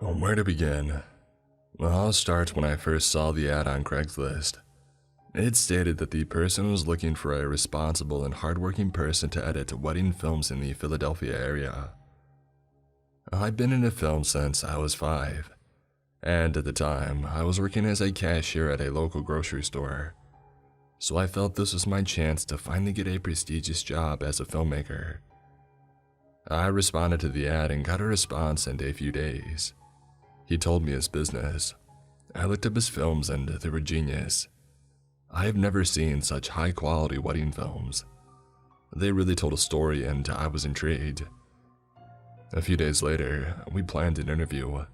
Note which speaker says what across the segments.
Speaker 1: Where to begin? Well, I'll start when I first saw the ad on Craigslist. It stated that the person was looking for a responsible and hardworking person to edit wedding films in the Philadelphia area. I'd been into film since I was 5, and at the time, I was working as a cashier at a local grocery store. So I felt this was my chance to finally get a prestigious job as a filmmaker. I responded to the ad and got a response in a few days. He told me his business. I looked up his films and they were genius. I have never seen such high-quality wedding films. They really told a story and I was intrigued. A few days later, we planned an interview.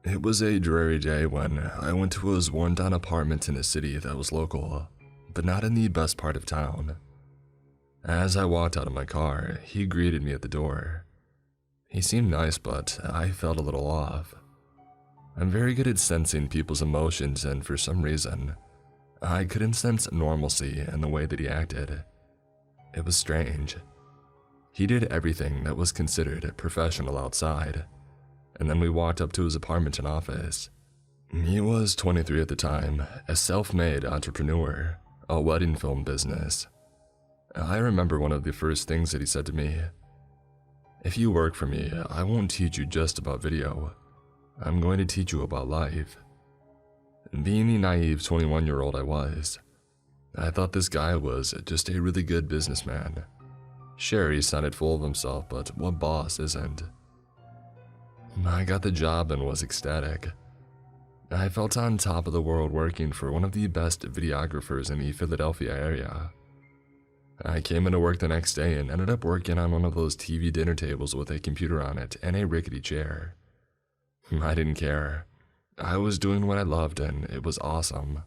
Speaker 1: It was a dreary day when I went to his worn-down apartment in a city that was local, but not in the best part of town. As I walked out of my car, he greeted me at the door. He seemed nice, but I felt a little off. I'm very good at sensing people's emotions, and for some reason, I couldn't sense normalcy in the way that he acted. It was strange. He did everything that was considered professional outside, and then we walked up to his apartment and office. He was 23 at the time, a self-made entrepreneur, a wedding film business. I remember one of the first things that he said to me. "If you work for me, I won't teach you just about video. I'm going to teach you about life." Being the naive 21-year-old I was, I thought this guy was just a really good businessman. Sure, he sounded full of himself, but what boss isn't? I got the job and was ecstatic. I felt on top of the world working for one of the best videographers in the Philadelphia area. I came into work the next day and ended up working on one of those TV dinner tables with a computer on it and a rickety chair. I didn't care. I was doing what I loved and it was awesome.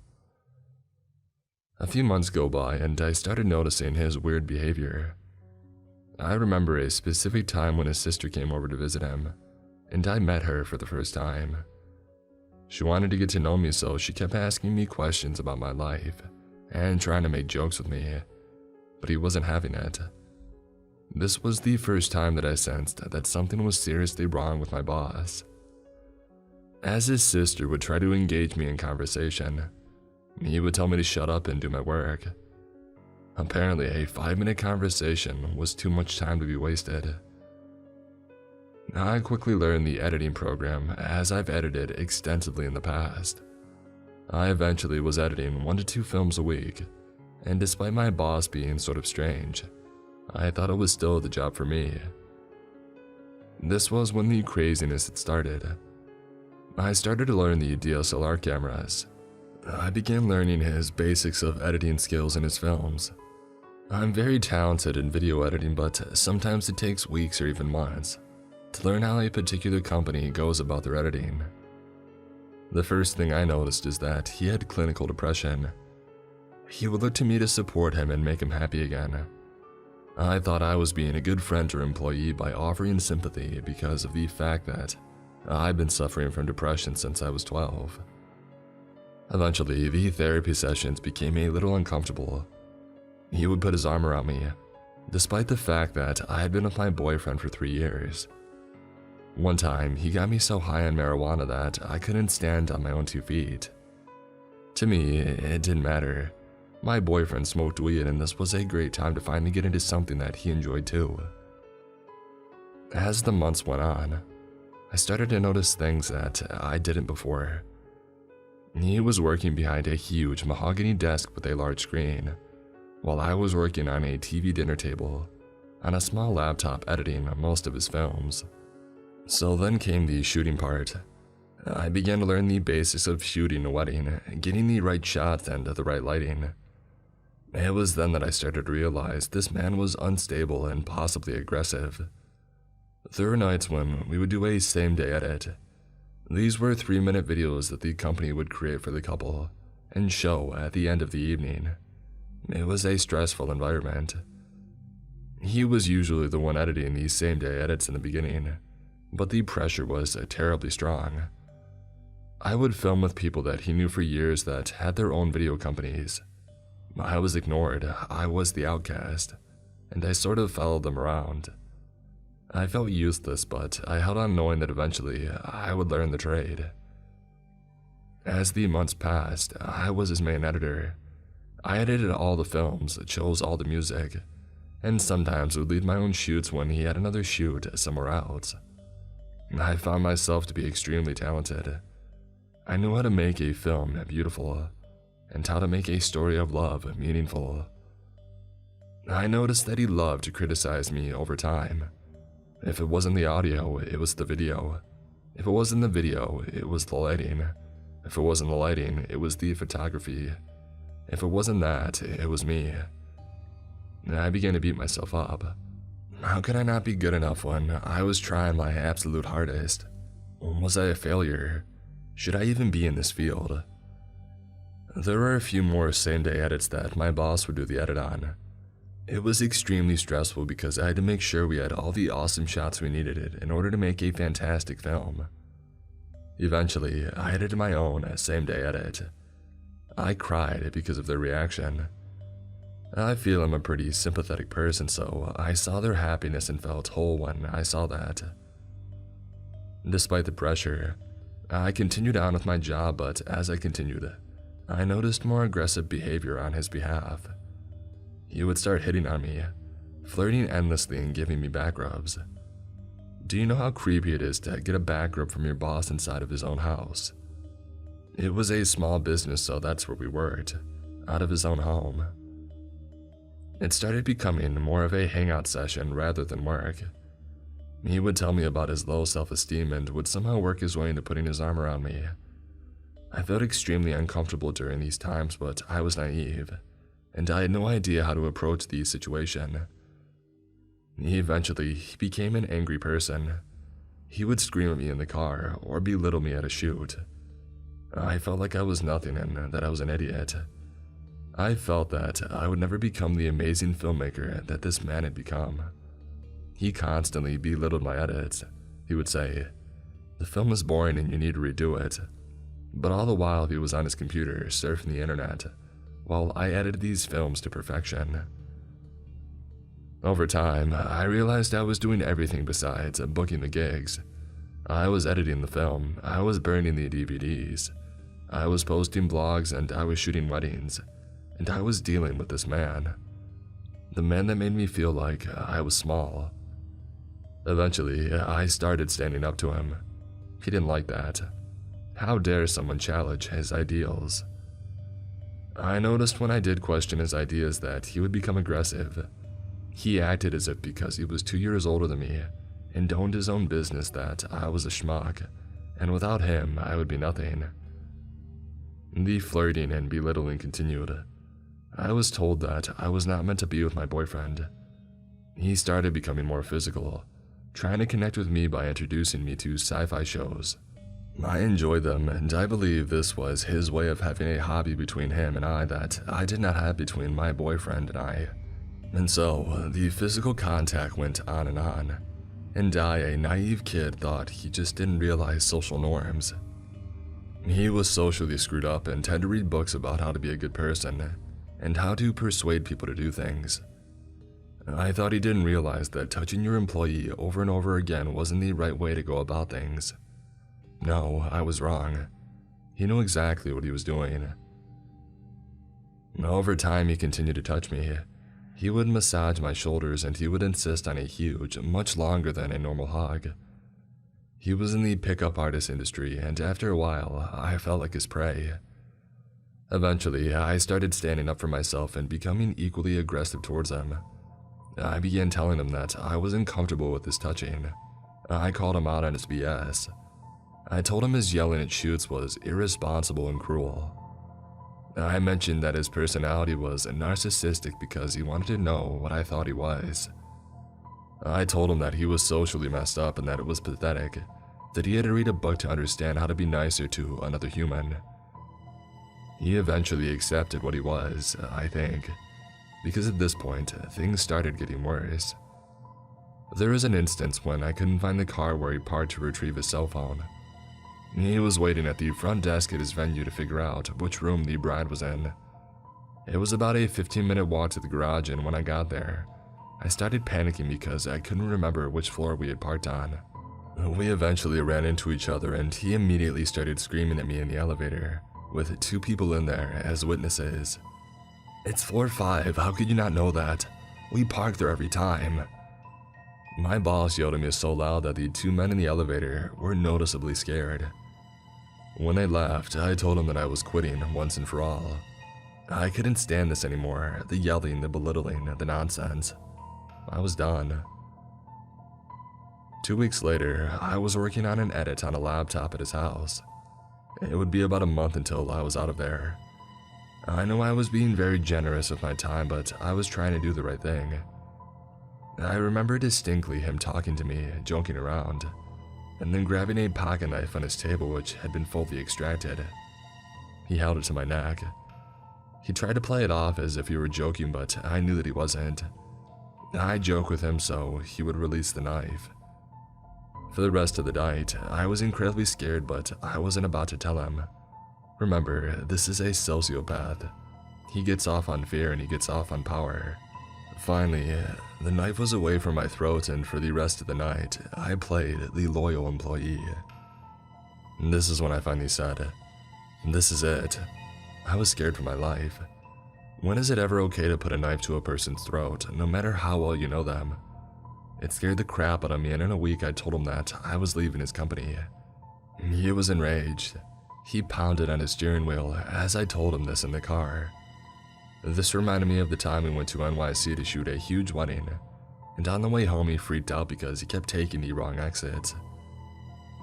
Speaker 1: A few months go by and I started noticing his weird behavior. I remember a specific time when his sister came over to visit him, and I met her for the first time. She wanted to get to know me, so she kept asking me questions about my life and trying to make jokes with me, but he wasn't having it. This was the first time that I sensed that something was seriously wrong with my boss. As his sister would try to engage me in conversation, he would tell me to shut up and do my work. Apparently, a 5-minute conversation was too much time to be wasted. I quickly learned the editing program, as I've edited extensively in the past. I eventually was editing 1 to 2 films a week, and despite my boss being sort of strange, I thought it was still the job for me. This was when the craziness had started. I started to learn the DSLR cameras. I began learning his basics of editing skills in his films. I'm very talented in video editing, but sometimes it takes weeks or even months to learn how a particular company goes about their editing. The first thing I noticed is that he had clinical depression. He would look to me to support him and make him happy again. I thought I was being a good friend or employee by offering sympathy because of the fact that I've been suffering from depression since I was 12. Eventually, the therapy sessions became a little uncomfortable. He would put his arm around me, despite the fact that I had been with my boyfriend for 3 years. One time, he got me so high on marijuana that I couldn't stand on my own 2 feet. To me, it didn't matter. My boyfriend smoked weed, and this was a great time to finally get into something that he enjoyed too. As the months went on, I started to notice things that I didn't before. He was working behind a huge mahogany desk with a large screen, while I was working on a TV dinner table on a small laptop editing most of his films. So then came the shooting part. I began to learn the basics of shooting a wedding, getting the right shots and the right lighting. It was then that I started to realize this man was unstable and possibly aggressive. There were nights when we would do a same-day edit. These were 3-minute videos that the company would create for the couple and show at the end of the evening. It was a stressful environment. He was usually the one editing these same-day edits in the beginning, but the pressure was terribly strong. I would film with people that he knew for years that had their own video companies. I was ignored, I was the outcast, and I sort of followed them around. I felt useless, but I held on knowing that eventually I would learn the trade. As the months passed, I was his main editor. I edited all the films, chose all the music, and sometimes would lead my own shoots when he had another shoot somewhere else. I found myself to be extremely talented. I knew how to make a film beautiful, and how to make a story of love meaningful. I noticed that he loved to criticize me over time. If it wasn't the audio, it was the video. If it wasn't the video, it was the lighting. If it wasn't the lighting, it was the photography. If it wasn't that, it was me. I began to beat myself up. How could I not be good enough when I was trying my absolute hardest? Was I a failure? Should I even be in this field? There were a few more same-day edits that my boss would do the edit on. It was extremely stressful because I had to make sure we had all the awesome shots we needed in order to make a fantastic film. Eventually, I edited my own same-day edit. I cried because of their reaction. I feel I'm a pretty sympathetic person, so I saw their happiness and felt whole when I saw that. Despite the pressure, I continued on with my job, but as I continued, I noticed more aggressive behavior on his behalf. He would start hitting on me, flirting endlessly and giving me back rubs. Do you know how creepy it is to get a back rub from your boss inside of his own house? It was a small business, so that's where we worked, out of his own home. It started becoming more of a hangout session rather than work. He would tell me about his low self-esteem and would somehow work his way into putting his arm around me. I felt extremely uncomfortable during these times, but I was naive, and I had no idea how to approach the situation. Eventually, he became an angry person. He would scream at me in the car or belittle me at a shoot. I felt like I was nothing and that I was an idiot. I felt that I would never become the amazing filmmaker that this man had become. He constantly belittled my edits. He would say, "The film is boring and you need to redo it." But all the while he was on his computer surfing the internet, while I edited these films to perfection. Over time, I realized I was doing everything besides booking the gigs. I was editing the film, I was burning the DVDs, I was posting blogs, and I was shooting weddings. And I was dealing with this man. The man that made me feel like I was small. Eventually, I started standing up to him. He didn't like that. How dare someone challenge his ideals? I noticed when I did question his ideas that he would become aggressive. He acted as if because he was 2 years older than me and owned his own business that I was a schmuck, and without him I would be nothing. The flirting and belittling continued. I was told that I was not meant to be with my boyfriend. He started becoming more physical, trying to connect with me by introducing me to sci-fi shows. I enjoyed them, and I believe this was his way of having a hobby between him and I that I did not have between my boyfriend and I. And so, the physical contact went on, and I, a naive kid, thought he just didn't realize social norms. He was socially screwed up and had to read books about how to be a good person, and how to persuade people to do things. I thought he didn't realize that touching your employee over and over again wasn't the right way to go about things. No, I was wrong. He knew exactly what he was doing. Over time, he continued to touch me. He would massage my shoulders and he would insist on a huge, much longer than a normal hug. He was in the pickup artist industry, and after a while, I felt like his prey. Eventually, I started standing up for myself and becoming equally aggressive towards him. I began telling him that I wasn't comfortable with his touching. I called him out on his BS. I told him his yelling at shoots was irresponsible and cruel. I mentioned that his personality was narcissistic because he wanted to know what I thought he was. I told him that he was socially messed up and that it was pathetic, that he had to read a book to understand how to be nicer to another human. He eventually accepted what he was, I think, because at this point, things started getting worse. There was an instance when I couldn't find the car where he parked to retrieve his cell phone. He was waiting at the front desk at his venue to figure out which room the bride was in. It was about a 15-minute walk to the garage, and when I got there, I started panicking because I couldn't remember which floor we had parked on. We eventually ran into each other and he immediately started screaming at me in the elevator, with 2 people in there as witnesses. "It's floor 5, how could you not know that? We park there every time." My boss yelled at me so loud that the 2 men in the elevator were noticeably scared. When they left, I told them that I was quitting once and for all. I couldn't stand this anymore, the yelling, the belittling, the nonsense. I was done. 2 weeks later, I was working on an edit on a laptop at his house. It would be about a month until I was out of there. I know I was being very generous with my time, but I was trying to do the right thing. I remember distinctly him talking to me, joking around, and then grabbing a pocket knife on his table which had been fully extracted. He held it to my neck. He tried to play it off as if he were joking, but I knew that he wasn't. I joked with him so he would release the knife. For the rest of the night, I was incredibly scared, but I wasn't about to tell him. Remember, this is a sociopath. He gets off on fear and he gets off on power. Finally, the knife was away from my throat, and for the rest of the night, I played the loyal employee. This is when I finally said, "This is it." I was scared for my life. When is it ever okay to put a knife to a person's throat, no matter how well you know them? It scared the crap out of me, and in a week I told him that I was leaving his company. He was enraged. He pounded on his steering wheel as I told him this in the car. This reminded me of the time we went to NYC to shoot a huge wedding, and on the way home he freaked out because he kept taking the wrong exits.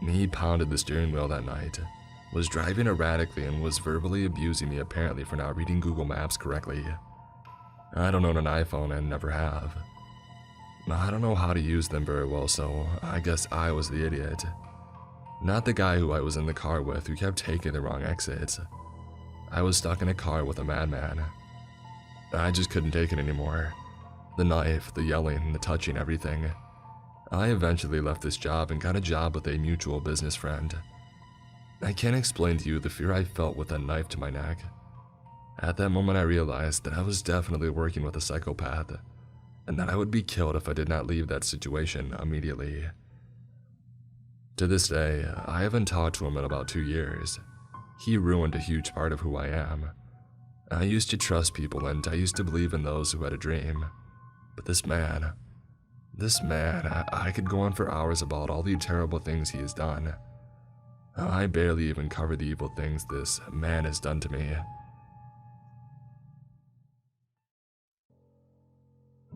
Speaker 1: He pounded the steering wheel that night, was driving erratically, and was verbally abusing me apparently for not reading Google Maps correctly. I don't own an iPhone and never have. I don't know how to use them very well, so I guess I was the idiot. Not the guy who I was in the car with who kept taking the wrong exits. I was stuck in a car with a madman. I just couldn't take it anymore. The knife, the yelling, the touching, everything. I eventually left this job and got a job with a mutual business friend. I can't explain to you the fear I felt with that knife to my neck. At that moment I realized that I was definitely working with a psychopath, and that I would be killed if I did not leave that situation immediately. To this day, I haven't talked to him in about 2 years. He ruined a huge part of who I am. I used to trust people and I used to believe in those who had a dream. But this man, I could go on for hours about all the terrible things he has done. I barely even cover the evil things this man has done to me.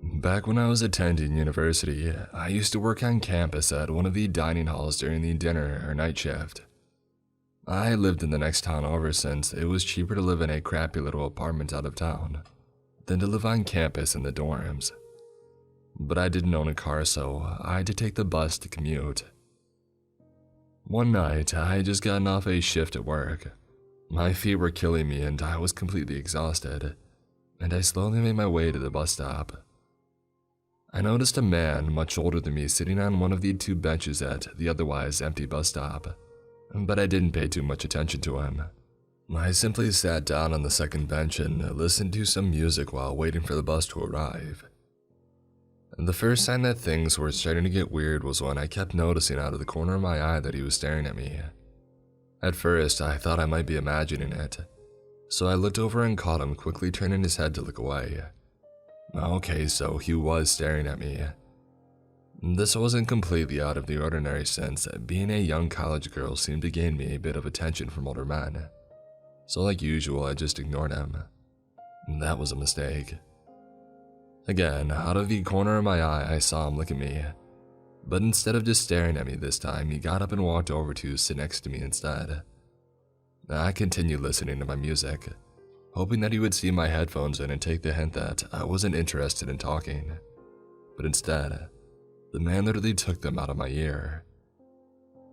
Speaker 1: Back when I was attending university, I used to work on campus at one of the dining halls during the dinner or night shift. I lived in the next town over since it was cheaper to live in a crappy little apartment out of town than to live on campus in the dorms. But I didn't own a car, so I had to take the bus to commute. One night, I had just gotten off a shift at work. My feet were killing me and I was completely exhausted, and I slowly made my way to the bus stop. I noticed a man much older than me sitting on one of the 2 benches at the otherwise empty bus stop, but I didn't pay too much attention to him. I simply sat down on the second bench and listened to some music while waiting for the bus to arrive. The first sign that things were starting to get weird was when I kept noticing out of the corner of my eye that he was staring at me. At first, I thought I might be imagining it, so I looked over and caught him quickly turning his head to look away. Okay, so he was staring at me. This wasn't completely out of the ordinary since being a young college girl seemed to gain me a bit of attention from older men. So like usual, I just ignored him. That was a mistake. Again, out of the corner of my eye, I saw him look at me. But instead of just staring at me this time, he got up and walked over to sit next to me instead. I continued listening to my music, hoping that he would see my headphones in and take the hint that I wasn't interested in talking. But instead, the man literally took them out of my ear.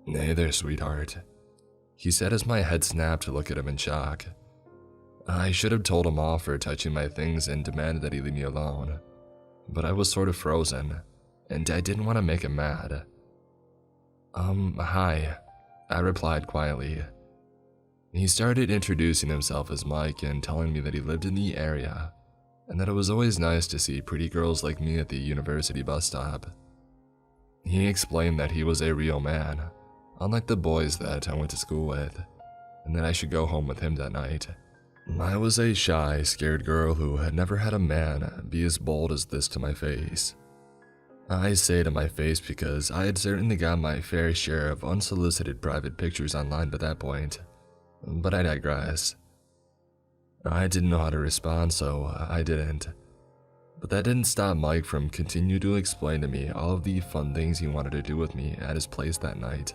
Speaker 1: "Hey there, sweetheart," he said as my head snapped to look at him in shock. I should have told him off for touching my things and demanded that he leave me alone, but I was sort of frozen, and I didn't want to make him mad. Hi, I replied quietly. He started introducing himself as Mike and telling me that he lived in the area. and that it was always nice to see pretty girls like me at the university bus stop. He explained that he was a real man, unlike the boys that I went to school with, and that I should go home with him that night. I was a shy, scared girl who had never had a man be as bold as this to my face. I say to my face because I had certainly got my fair share of unsolicited private pictures online by that point, but I digress. I didn't know how to respond, so I didn't. But that didn't stop Mike from continuing to explain to me all of the fun things he wanted to do with me at his place that night.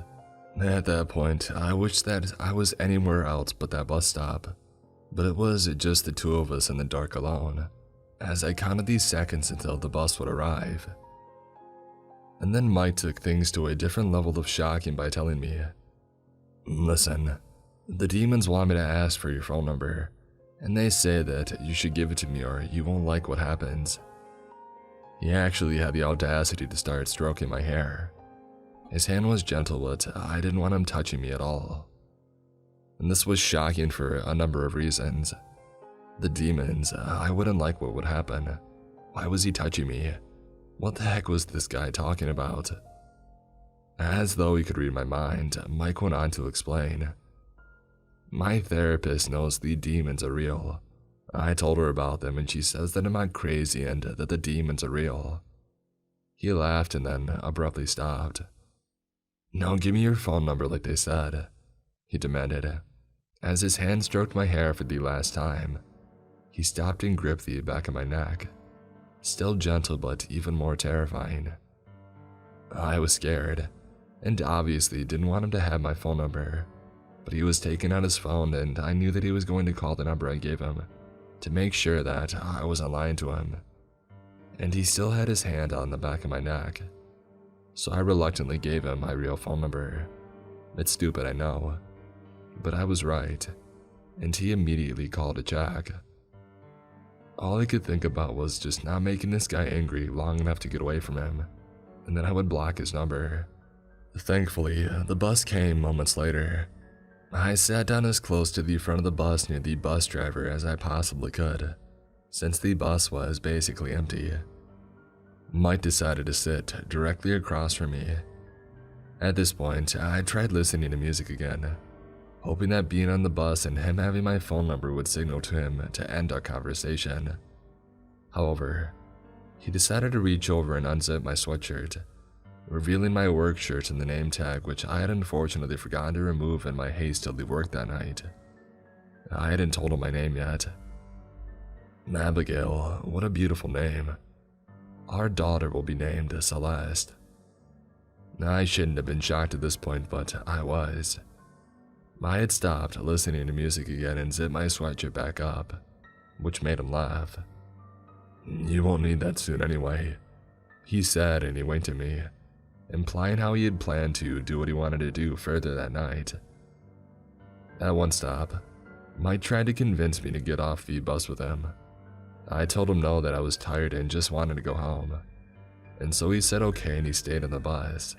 Speaker 1: At that point, I wished that I was anywhere else but that bus stop, but it was just the two of us in the dark alone, as I counted these seconds until the bus would arrive. And then Mike took things to a different level of shocking by telling me, "Listen, the demons want me to ask for your phone number, and they say that you should give it to me or you won't like what happens." He actually had the audacity to start stroking my hair. His hand was gentle, but I didn't want him touching me at all. And this was shocking for a number of reasons. The demons, I wouldn't like what would happen. Why was he touching me? What the heck was this guy talking about? As though he could read my mind, Mike went on to explain. "My therapist knows the demons are real. I told her about them and she says that I'm not crazy and that the demons are real." He laughed and then abruptly stopped. "Now give me your phone number like they said," he demanded. As his hand stroked my hair for the last time, he stopped and gripped the back of my neck. Still gentle but even more terrifying. I was scared, and obviously didn't want him to have my phone number, but he was taking out his phone and I knew that he was going to call the number I gave him to make sure that I wasn't lying to him. And he still had his hand on the back of my neck, so I reluctantly gave him my real phone number. It's stupid, I know, but I was right, and he immediately called a check. All I could think about was just not making this guy angry long enough to get away from him, and then I would block his number. Thankfully, the bus came moments later. I sat down as close to the front of the bus near the bus driver as I possibly could, since the bus was basically empty. Mike decided to sit directly across from me. At this point, I tried listening to music again, hoping that being on the bus and him having my phone number would signal to him to end our conversation. However, he decided to reach over and unzip my sweatshirt, revealing my work shirt and the name tag, which I had unfortunately forgotten to remove in my haste to leave work that night. I hadn't told him my name yet. Abigail, what a beautiful name. Our daughter will be named Celeste. I shouldn't have been shocked at this point, but I was. I had stopped listening to music again and zipped my sweatshirt back up, which made him laugh. "You won't need that soon anyway," he said, and he winked at me, implying how he had planned to do what he wanted to do further that night. At one stop, Mike tried to convince me to get off the bus with him. I told him no, that I was tired and just wanted to go home, and so he said okay and he stayed on the bus.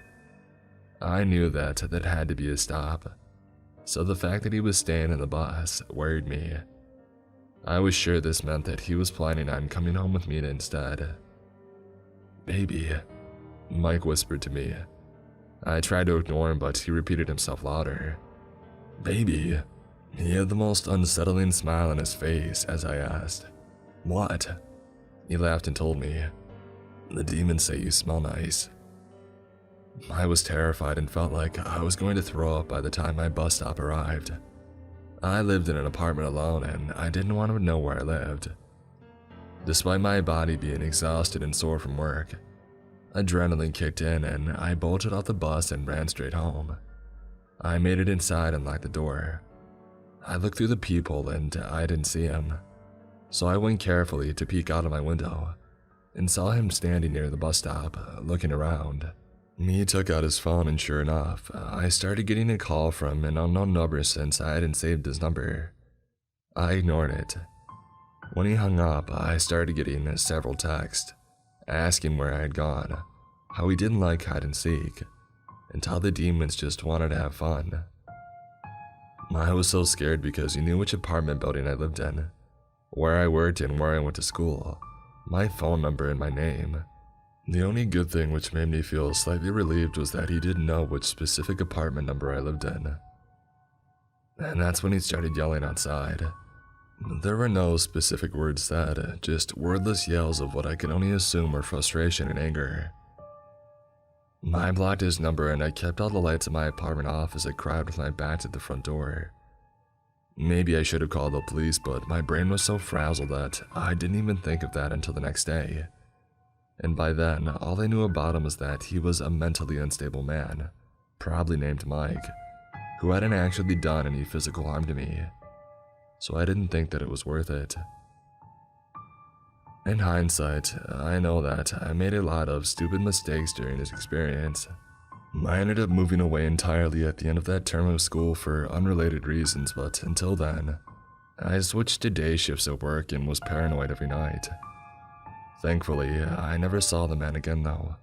Speaker 1: I knew that had to be a stop, so the fact that he was staying in the bus worried me. I was sure this meant that he was planning on coming home with me instead. "Baby," Mike whispered to me. I tried to ignore him, but he repeated himself louder. "Baby." He had the most unsettling smile on his face as I asked, "What?" He laughed and told me, "The demons say you smell nice." I was terrified and felt like I was going to throw up by the time my bus stop arrived. I lived in an apartment alone and I didn't want to know where I lived. Despite my body being exhausted and sore from work, adrenaline kicked in and I bolted off the bus and ran straight home. I made it inside and locked the door. I looked through the peephole and I didn't see him, so I went carefully to peek out of my window and saw him standing near the bus stop, looking around. He took out his phone and sure enough, I started getting a call from an unknown number since I hadn't saved his number. I ignored it. When he hung up, I started getting several texts, asking where I had gone, how he didn't like hide and seek, and how the demons just wanted to have fun. I was so scared because he knew which apartment building I lived in, where I worked and where I went to school, my phone number and my name. The only good thing which made me feel slightly relieved was that he didn't know which specific apartment number I lived in. And that's when he started yelling outside. There were no specific words said, just wordless yells of what I could only assume were frustration and anger. I blocked his number and I kept all the lights in my apartment off as I cried with my back to the front door. Maybe I should have called the police, but my brain was so frazzled that I didn't even think of that until the next day. And by then, all I knew about him was that he was a mentally unstable man, probably named Mike, who hadn't actually done any physical harm to me. So I didn't think that it was worth it. In hindsight, I know that I made a lot of stupid mistakes during this experience. I ended up moving away entirely at the end of that term of school for unrelated reasons, but until then, I switched to day shifts at work and was paranoid every night. Thankfully, I never saw the man again though.